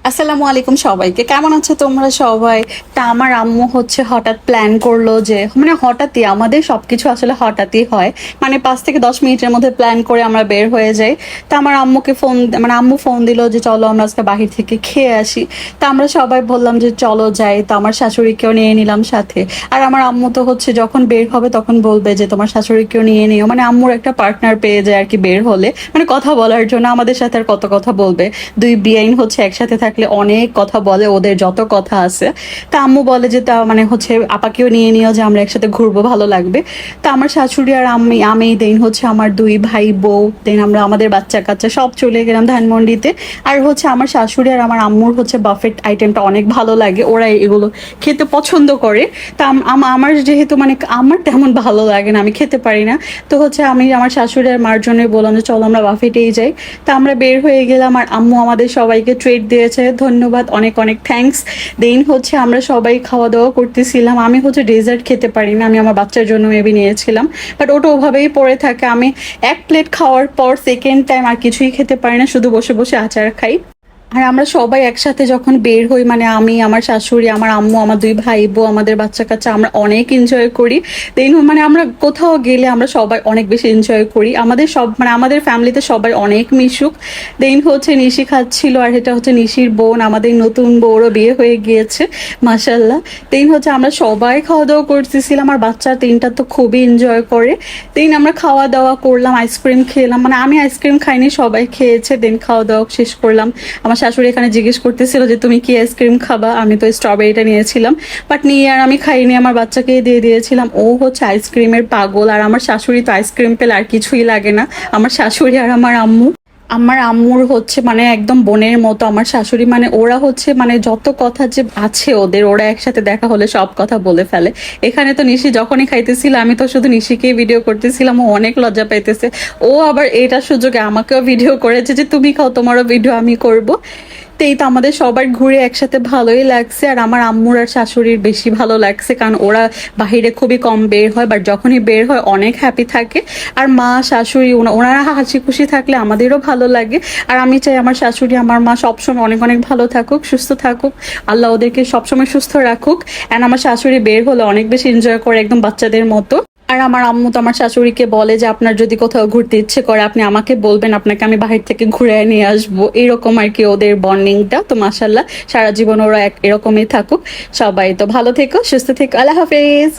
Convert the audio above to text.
আসসালামু আলাইকুম সবাইকে। কেমন আছো তোমরা সবাই? তা আমার আম্মু হচ্ছে হঠাৎ প্ল্যান করলো যে মানে হঠাৎই আমাদের সবকিছু আসলে হঠাৎই হয়। মানে 5 থেকে 10 মিনিটের মধ্যে প্ল্যান করে আমরা বের হয়ে যাই। তা আমার আম্মুকে ফোন মানে আম্মু ফোন দিল যে চলো আমরা আজকে বাহির থেকে খেয়ে আসি। তা আমরা সবাই বললাম যে চলো যাই। তা আমার শাশুড়িকেও নিয়ে নিলাম সাথে। আর আমার আম্মু তো হচ্ছে যখন বের হবে তখন বলবে যে তোমার শাশুড়িকেও নিয়ে নিও, মানে আম্মুর একটা পার্টনার পেয়ে যায় আর কি বের হলে, মানে কথা বলার জন্য। আমাদের সাথে আর কত কথা বলবে, দুই বিয়াইন হচ্ছে একসাথে থাকলে অনেক কথা বলে, ওদের যত কথা আছে। তা আম্মু বলে যে তা মানে হচ্ছে আপাকেও নিয়ে নিও, যে আমরা একসাথে ঘুরবো, ভালো লাগবে। তা আমার শাশুড়ি আর আমি দেন হচ্ছে আমার দুই ভাই বউ দেন আমরা আমাদের বাচ্চা কাচ্চা সব চলে গেলাম ধানমন্ডিতে। আর হচ্ছে আমার শাশুড়ি আর আমার আম্মুর হচ্ছে বাফেট আইটেমটা অনেক ভালো লাগে, ওরা এগুলো খেতে পছন্দ করে। তা আমার যেহেতু মানে আমার তেমন ভালো লাগে না, আমি খেতে পারি না। তো হচ্ছে আমি আমার শাশুড়ি আর মার জন্য বললাম যে চলো আমরা বাফেটেই যাই। তা আমরা বের হয়ে গেলাম আর আম্মু আমাদের সবাইকে ট্রিট দিয়েছে, ধন্যবাদ, অনেক অনেক থ্যাঙ্কস। দেন হচ্ছে আমরা সবাই খাওয়া দাওয়া করতেছিলাম। আমি হচ্ছে ডেজার্ট খেতে পারি না, আমি আমার বাচ্চার জন্য মেবি নিয়েছিলাম, বাট ওটা ওভাবেই পড়ে থাকে। আমি এক প্লেট খাওয়ার পর সেকেন্ড টাইম আর কিছুই খেতে পারি না, শুধু বসে বসে আচার খাই। আর আমরা সবাই একসাথে যখন বের হই, মানে আমি, আমার শাশুড়ি, আমার আম্মু, আমার দুই ভাই বউ, আমাদের বাচ্চা কাচ্চা, আমরা অনেক এনজয় করি। দেন মানে আমরা কোথাও গেলে আমরা সবাই অনেক বেশি এনজয় করি। আমাদের সব মানে আমাদের ফ্যামিলিতে সবাই অনেক মিশুক। দেন হচ্ছে নিশি খাচ্ছিল, আর এটা হচ্ছে নিশির বোন, আমাদের নতুন বউরও বিয়ে হয়ে গিয়েছে মাশাল্লাহ। দেন হচ্ছে আমরা সবাই খাওয়া দাওয়া করতেছিলাম, আর বাচ্চা তিনটা তো খুবই এনজয় করে। দেন আমরা খাওয়া দাওয়া করলাম, আইসক্রিম খেলাম, মানে আমি আইসক্রিম খাইনি, সবাই খেয়েছে। দেন খাওয়া দাওয়া শেষ করলাম। আমার শাশুড়ি এখানে জিজ্ঞেস করতেছিল যে তুমি কি আইসক্রিম খাবা, আমি তো স্ট্রবেরিটা নিয়েছিলাম, বাট নিয়ে আর আমি খাইনি, আমার বাচ্চাকে দিয়ে দিয়েছিলাম। ও হচ্ছে আইসক্রিমের পাগল। আর আমার শাশুড়ি তো আইসক্রিম পেলে আর কিছুই লাগে না, আমার শাশুড়ি আর আমার আম্মু। আমার আম্মুর হচ্ছে মানে একদম বোনের মতো আমার শাশুড়ি, মানে ওরা হচ্ছে মানে যত কথা যে আছে ওদের, ওরা একসাথে দেখা হলে সব কথা বলে ফেলে। এখানে তো নিশি যখনই খাইতেছিল আমি তো শুধু নিশিকেই ভিডিও করতেছিলাম, ও অনেক লজ্জা পাইতেছে। ও আবার এটা সুযোগে আমাকেও ভিডিও করেছে যে তুমি খাও, তোমারও ভিডিও আমি করব। তো এই তো আমাদের সবার ঘুরে একসাথে ভালোই লাগছে। আর আমার আম্মুর আর শাশুড়ির বেশি ভালো লাগছে, কারণ ওরা বাহিরে খুবই কম বের হয়, বাট যখনই বের হয় অনেক হ্যাপি থাকে। আর মা শাশুড়ি ওনারা হাসি খুশি থাকলে আমাদেরও ভালো লাগে। আর আমি চাই আমার শাশুড়ি আমার মা সবসময় অনেক অনেক ভালো থাকুক, সুস্থ থাকুক, আল্লাহ ওদেরকে সবসময় সুস্থ রাখুক। অ্যান্ড আমার শাশুড়ি বের হলে অনেক বেশি এনজয় করে, একদম বাচ্চাদের মতো। আর আমার আম্মু তো আমার শাশুড়িকে বলে যে আপনার যদি কোথাও ঘুরতে ইচ্ছে করে আপনি আমাকে বলবেন, আপনাকে আমি বাহির থেকে ঘুরে নিয়ে আসবো, এরকম আর কি ওদের বন্ডিংটা। তো মাশাল্লাহ সারা জীবন ওরা এরকমই থাকুক। সবাই তো ভালো থেকো, সুস্থ থেকো, আল্লাহ হাফেজ।